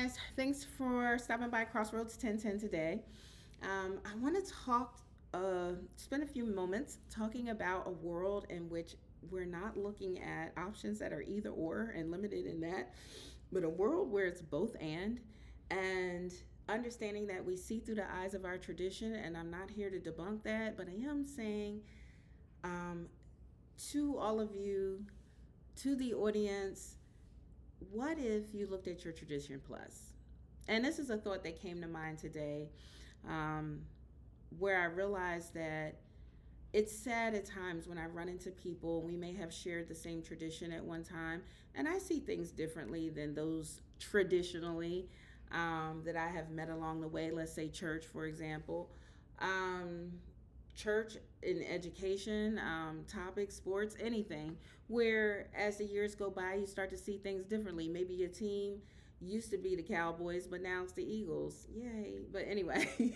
guys. Thanks for stopping by Crossroads 1010 today. I want to spend a few moments talking about a world in which we're not looking at options that are either or and limited in that, but a world where it's both and understanding that we see through the eyes of our tradition. And I'm not here to debunk that, but I am saying um, to all of you, to the audience, what if you looked at your Tradition Plus? And this is a thought that came to mind today, um, where I realized that it's sad at times when I run into people. We may have shared the same tradition at one time, and I see things differently than those traditionally that I have met along the way. Let's say church, for example. Um, Church in education, topics, sports, anything, where as the years go by, you start to see things differently. Maybe your team used to be the Cowboys, but now it's the Eagles. Yay. But anyway,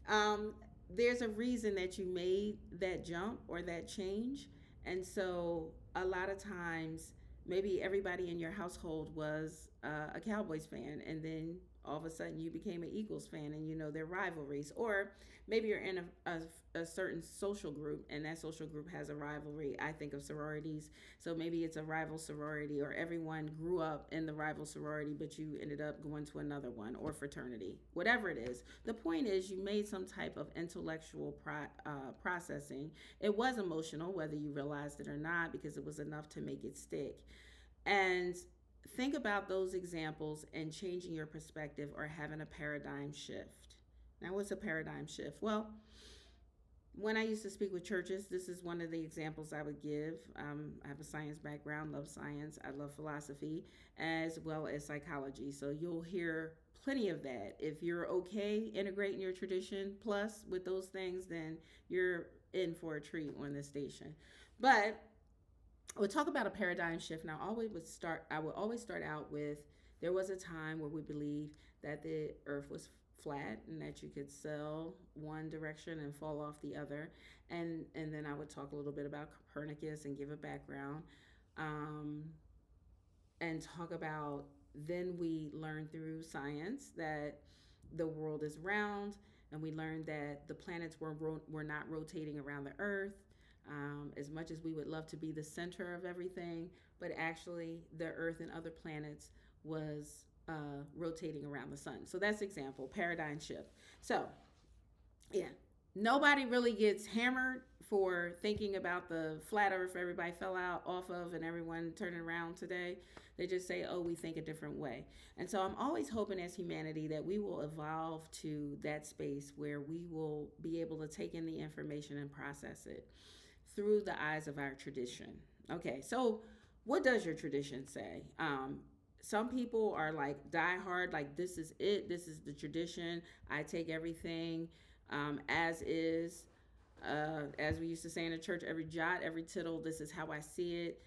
um, there's a reason that you made that jump or that change. And so a lot of times, maybe everybody in your household was a Cowboys fan, and then all of a sudden you became an Eagles fan and you know their rivalries. Or maybe you're in a certain social group and that social group has a rivalry. I think of sororities. So maybe it's a rival sorority, or everyone grew up in the rival sorority, but you ended up going to another one, or fraternity, whatever it is. The point is, you made some type of intellectual processing. It was emotional, whether you realized it or not, because it was enough to make it stick. And think about those examples and changing your perspective or having a paradigm shift. Now, what's a paradigm shift? Well, when I used to speak with churches, this is one of the examples I would give. I have a science background, love science, I love philosophy, as well as psychology. So you'll hear plenty of that. If you're okay integrating your tradition plus with those things, then you're in for a treat on this station. But we'll talk about a paradigm shift. Now, I would always start out with, there was a time where we believed that the earth was flat and that you could sail one direction and fall off the other. And then I would talk a little bit about Copernicus and give a background, um, and talk about, then we learned through science that the world is round, and we learned that the planets were not rotating around the earth, as much as we would love to be the center of everything, but actually the earth and other planets was rotating around the sun. So that's example, paradigm shift. So yeah, nobody really gets hammered for thinking about the flat earth everybody fell out off of and everyone turning around today. They just say, oh, we think a different way. And so I'm always hoping as humanity that we will evolve to that space where we will be able to take in the information and process it through the eyes of our tradition. Okay, so what does your tradition say? Some people are like die hard, like this is it, this is the tradition. I take everything as is. As we used to say in the church, every jot, every tittle, this is how I see it.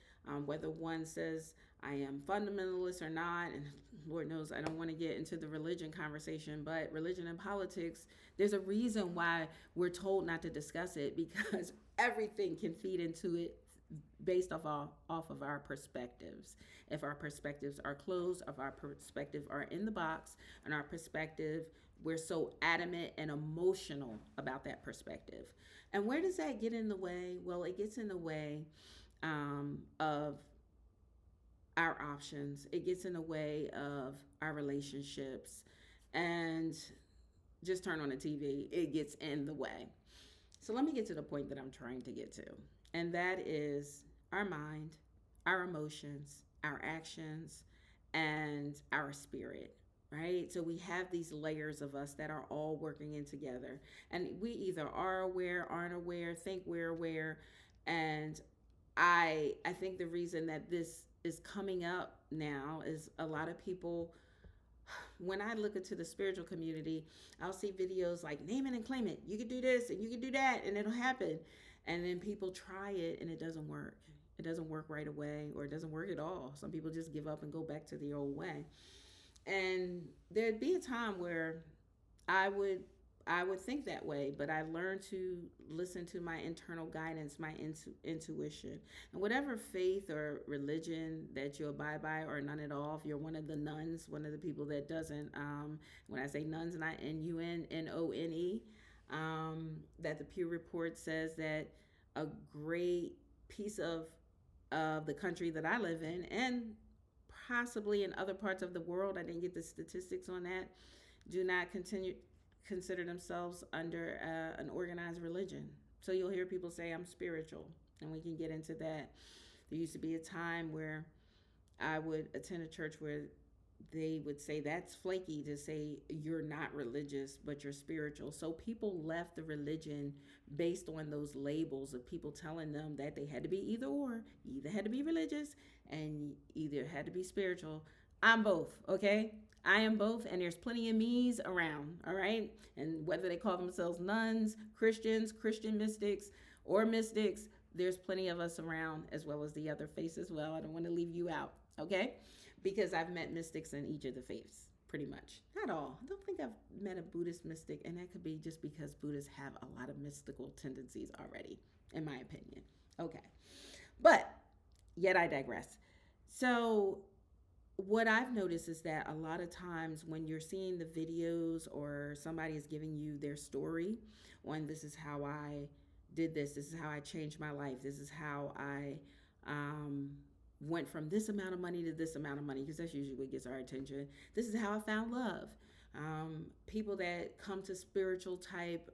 Whether one says I am fundamentalist or not, and Lord knows I don't want to get into the religion conversation, but religion and politics, there's a reason why we're told not to discuss it, because everything can feed into it based off of our perspectives. If our perspectives are closed, if our perspective are in the box, and our perspective, we're so adamant and emotional about that perspective. And where does that get in the way? Well, it gets in the way of our options. It gets in the way of our relationships, and just turn on the TV. It gets in the way. So let me get to the point that I'm trying to get to, and that is our mind, our emotions, our actions, and our spirit, right? So we have these layers of us that are all working in together. And we either are aware, aren't aware, think we're aware. And I think the reason that this is coming up now is a lot of people, when I look into the spiritual community, I'll see videos like name it and claim it. You can do this and you can do that and it'll happen. And then people try it and it doesn't work. It doesn't work right away, or it doesn't work at all. Some people just give up and go back to the old way. And there'd be a time where I would I would think that way, but I learned to listen to my internal guidance, my intuition. And whatever faith or religion that you abide by, or none at all, if you're one of the nuns, one of the people that doesn't, when I say nuns, not Nunnone, that the Pew Report says that a great piece of the country that I live in, and possibly in other parts of the world, I didn't get the statistics on that, do not consider themselves under an organized religion. So you'll hear people say, I'm spiritual, and we can get into that. There used to be a time where I would attend a church where they would say that's flaky to say you're not religious but you're spiritual. So people left the religion based on those labels of people telling them that they had to be either or. You either had to be religious and either had to be spiritual. I'm both, okay? I am both, and there's plenty of me's around, all right? And whether they call themselves nuns, Christians, Christian mystics, or mystics, there's plenty of us around, as well as the other faiths as well. I don't want to leave you out, okay? Because I've met mystics in each of the faiths, pretty much. Not all. I don't think I've met a Buddhist mystic, and that could be just because Buddhists have a lot of mystical tendencies already, in my opinion. Okay. But yet I digress. So what I've noticed is that a lot of times when you're seeing the videos or somebody is giving you their story on this is how I did this is how I changed my life, this is how I um, went from this amount of money to this amount of money, because that's usually what gets our attention. This is how I found love. People that come to spiritual type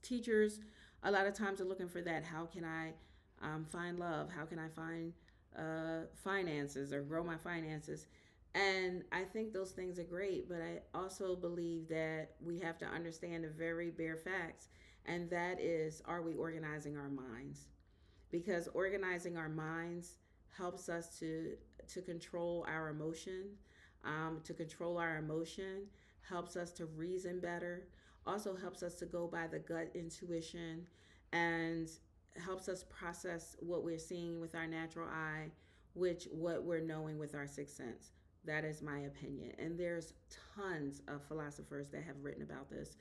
teachers, a lot of times are looking for that. How can I find love? How can I find finances or grow my finances? And I think those things are great, but I also believe that we have to understand the very bare facts, and that is, are we organizing our minds? Because organizing our minds helps us to control our emotion. To control our emotion helps us to reason better. Also helps us to go by the gut intuition, and helps us process what we're seeing with our natural eye, which what we're knowing with our sixth sense. That is my opinion. And there's tons of philosophers that have written about this.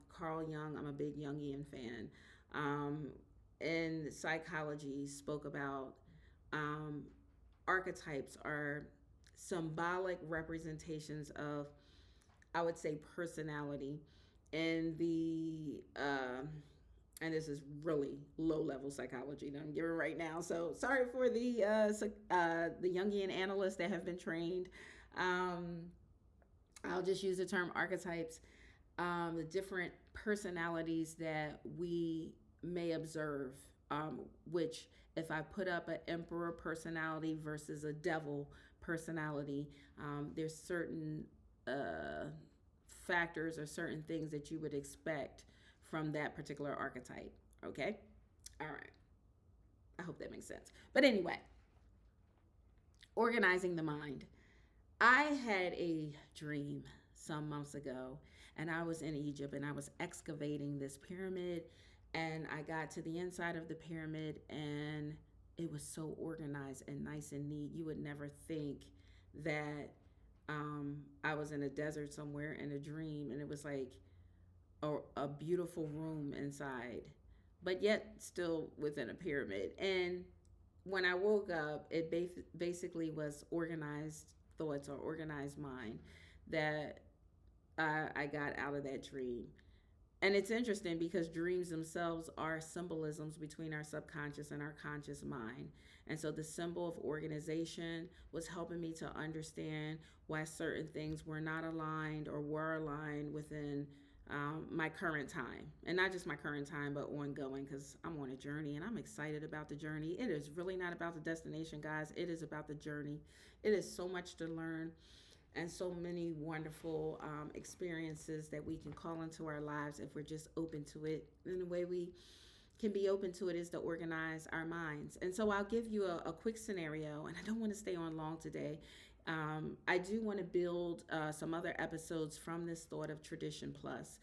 Carl Jung, I'm a big Jungian fan. Um, in psychology, spoke about um, archetypes are symbolic representations of, I would say, personality. And and this is really low level psychology that I'm giving right now. So sorry for the Jungian analysts that have been trained. Um, I'll just use the term archetypes, the different personalities that we may observe, which if I put up an emperor personality versus a devil personality, there's certain uh, factors or certain things that you would expect from that particular archetype. Okay? All right. I hope that makes sense. But anyway, organizing the mind. I had a dream some months ago, and I was in Egypt and I was excavating this pyramid, and I got to the inside of the pyramid, and it was so organized and nice and neat. You would never think that I was in a desert somewhere in a dream, and it was like a beautiful room inside, but yet still within a pyramid. And when I woke up, it basically was organized thoughts or organized mind that I got out of that dream. And it's interesting because dreams themselves are symbolisms between our subconscious and our conscious mind. And so the symbol of organization was helping me to understand why certain things were not aligned or were aligned within my current time. And not just my current time, but ongoing, because I'm on a journey and I'm excited about the journey. It is really not about the destination, guys. It is about the journey. It is so much to learn and so many wonderful experiences that we can call into our lives if we're just open to it. And the way we can be open to it is to organize our minds. And so I'll give you a quick scenario, and I don't want to stay on long today. I do want to build some other episodes from this thought of Tradition Plus,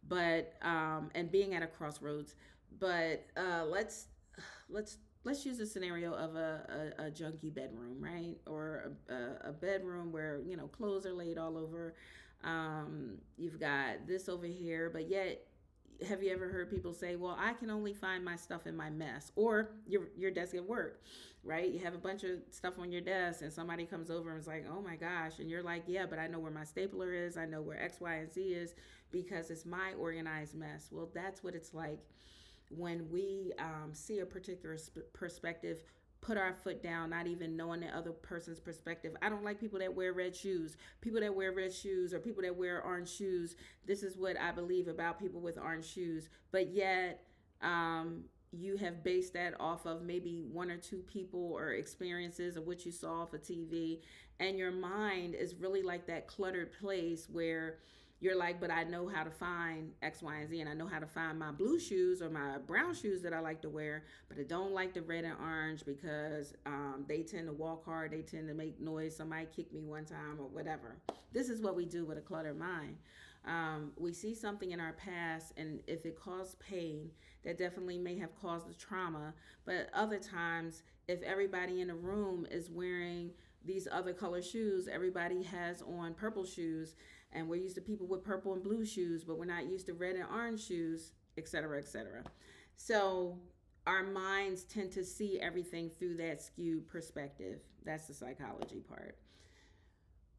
but and being at a crossroads. But let's use a scenario of a junky bedroom, right? Or a bedroom where, clothes are laid all over. You've got this over here, but yet, have you ever heard people say, "Well, I can only find my stuff in my mess," or your desk at work, right? You have a bunch of stuff on your desk, and somebody comes over and is like, "Oh my gosh," and you're like, "Yeah, but I know where my stapler is. I know where X, Y, and Z is because it's my organized mess." Well, that's what it's like when we see a particular perspective, put our foot down, not even knowing the other person's perspective. I don't like people that wear red shoes. People that wear red shoes or people that wear orange shoes. This is what I believe about people with orange shoes. But yet, you have based that off of maybe one or two people or experiences of what you saw off of TV. And your mind is really like that cluttered place where you're like, but I know how to find X, Y, and Z, and I know how to find my blue shoes or my brown shoes that I like to wear, but I don't like the red and orange because they tend to walk hard, they tend to make noise. Somebody kicked me one time or whatever. This is what we do with a cluttered mind. We see something in our past, and if it caused pain, that definitely may have caused the trauma. But other times, if everybody in the room is wearing these other color shoes, everybody has on purple shoes, and we're used to people with purple and blue shoes, but we're not used to red and orange shoes, etc., etc. So our minds tend to see everything through that skewed perspective. That's the psychology part.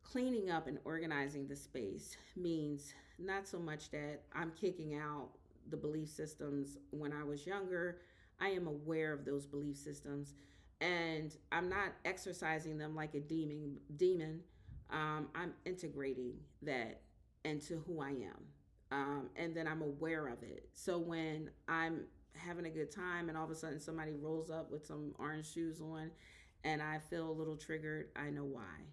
Cleaning up and organizing the space means not so much that I'm kicking out the belief systems when I was younger. I am aware of those belief systems, and I'm not exercising them like a demon. I'm integrating that into who I am. And then I'm aware of it. So when I'm having a good time and all of a sudden somebody rolls up with some orange shoes on and I feel a little triggered, I know why.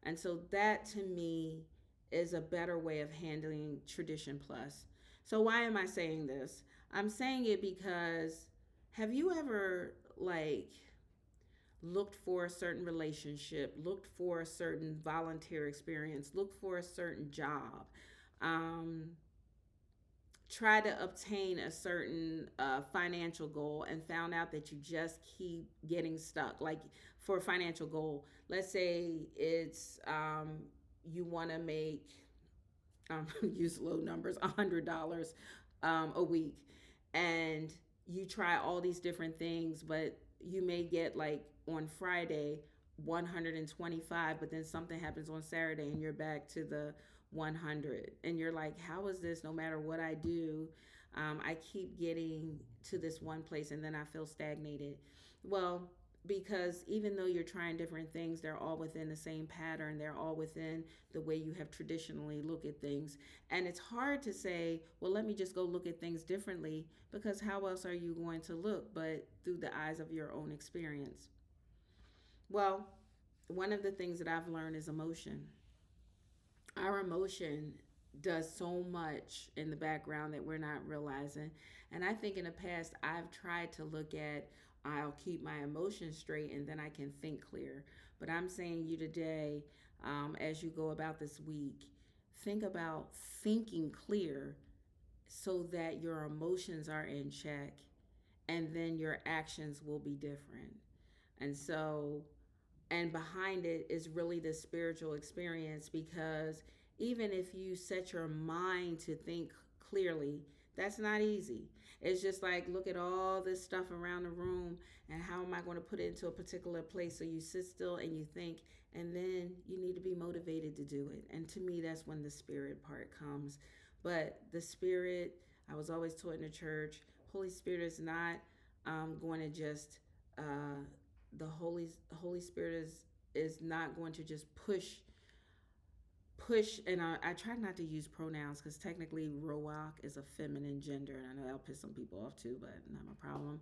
And so that to me is a better way of handling Tradition Plus. So why am I saying this? I'm saying it because have you ever like looked for a certain relationship, looked for a certain volunteer experience, looked for a certain job, um, try to obtain a certain financial goal and found out that you just keep getting stuck? Like for a financial goal, let's say it's you want to make use low numbers, $100 a week, and you try all these different things, but you may get like on Friday 125, but then something happens on Saturday and you're back to the 100, and you're like, how is this? No matter what I do, I keep getting to this one place and then I feel stagnated. Well, because even though you're trying different things, they're all within the same pattern. They're all within the way you have traditionally looked at things. And it's hard to say, well, let me just go look at things differently, because how else are you going to look but through the eyes of your own experience? Well, one of the things that I've learned is emotion. Our emotion does so much in the background that we're not realizing. And I think in the past, I've tried to look at, I'll keep my emotions straight and then I can think clear. But I'm saying you today, as you go about this week, think about thinking clear so that your emotions are in check and then your actions will be different. And so, and behind it is really the spiritual experience, because even if you set your mind to think clearly, that's not easy. It's just like, look at all this stuff around the room and how am I going to put it into a particular place? So you sit still and you think, and then you need to be motivated to do it. And to me, that's when the spirit part comes. But the spirit, I was always taught in the church, Holy Spirit is not going to just the Holy Spirit is not going to just push. And I try not to use pronouns because technically Roach is a feminine gender, and I know that'll piss some people off too, but not my problem.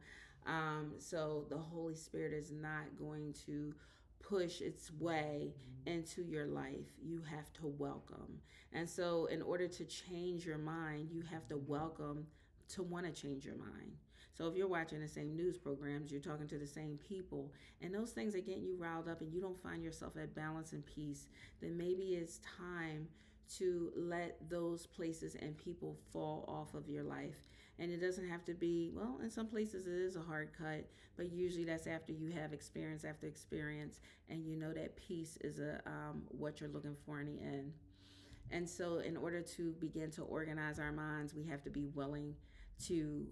So the Holy Spirit is not going to push its way into your life. You have to welcome. And so in order to change your mind, you have to welcome to want to change your mind. So if you're watching the same news programs, you're talking to the same people, and those things are getting you riled up and you don't find yourself at balance and peace, then maybe it's time to let those places and people fall off of your life. And it doesn't have to be, well, in some places it is a hard cut, but usually that's after you have experience after experience and you know that peace is what you're looking for in the end. And so, in order to begin to organize our minds, we have to be willing to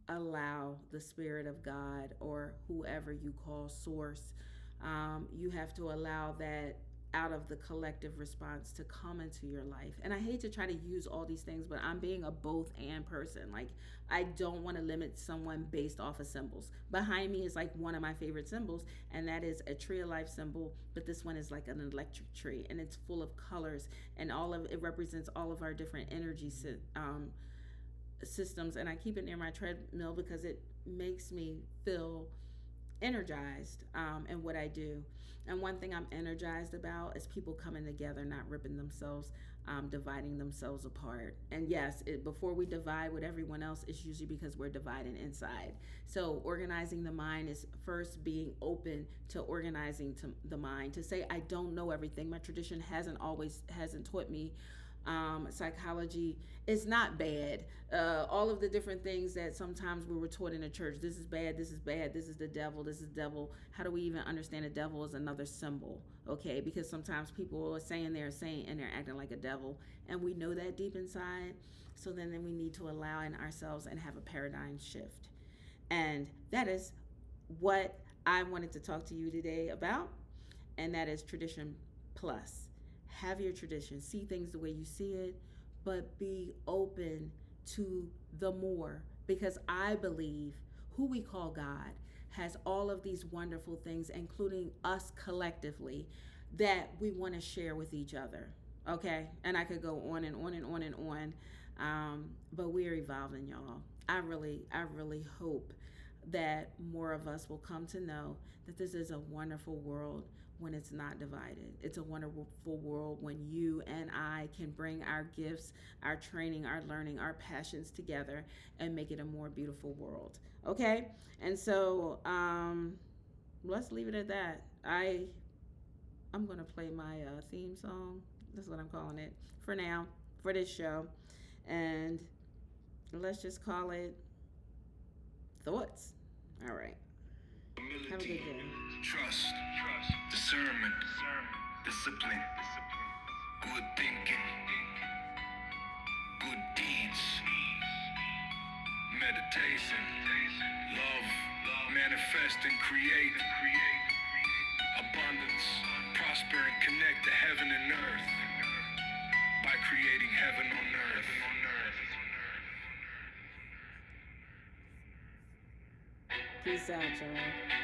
allow the Spirit of God, or whoever you call source, you have to allow that out of the collective response to come into your life. And I hate to try to use all these things, but I'm being a both and person. Like, I don't want to limit someone based off of symbols. Behind me is like one of my favorite symbols, and that is a tree of life symbol. But this one is like an electric tree, and it's full of colors, and all of it represents all of our different systems. And I keep it near my treadmill because it makes me feel energized in what I do. And one thing I'm energized about is people coming together, not ripping themselves, dividing themselves apart. And yes, before we divide with everyone else, it's usually because we're dividing inside. So organizing the mind is first being open to organizing to the mind. To say I don't know everything. My tradition hasn't taught me psychology is not bad. All of the different things that sometimes we were taught in the church, this is bad, this is bad, this is the devil, this is devil. How do we even understand the devil is another symbol? Okay, because sometimes people are saying they're saying and they're acting like a devil, and we know that deep inside. So then we need to allow in ourselves and have a paradigm shift. And that is what I wanted to talk to you today about, and that is Tradition Plus. Have your tradition, see things the way you see it, but be open to the more, because I believe who we call God has all of these wonderful things, including us collectively, that we want to share with each other. Okay, and I could go on and on and on and on, but we're evolving, y'all. I really hope that more of us will come to know that this is a wonderful world when it's not divided. It's a wonderful world when you and I can bring our gifts, our training, our learning, our passions together and make it a more beautiful world. Okay? And so let's leave it at that. I'm going to play my theme song. That's what I'm calling it for now, for this show. And let's just call it Thoughts. All right. Have a good day. Trust, discernment, discipline, good thinking, good deeds, meditation, love, manifest and create, abundance, prosper and connect to heaven and earth by creating heaven on earth. Peace out, y'all.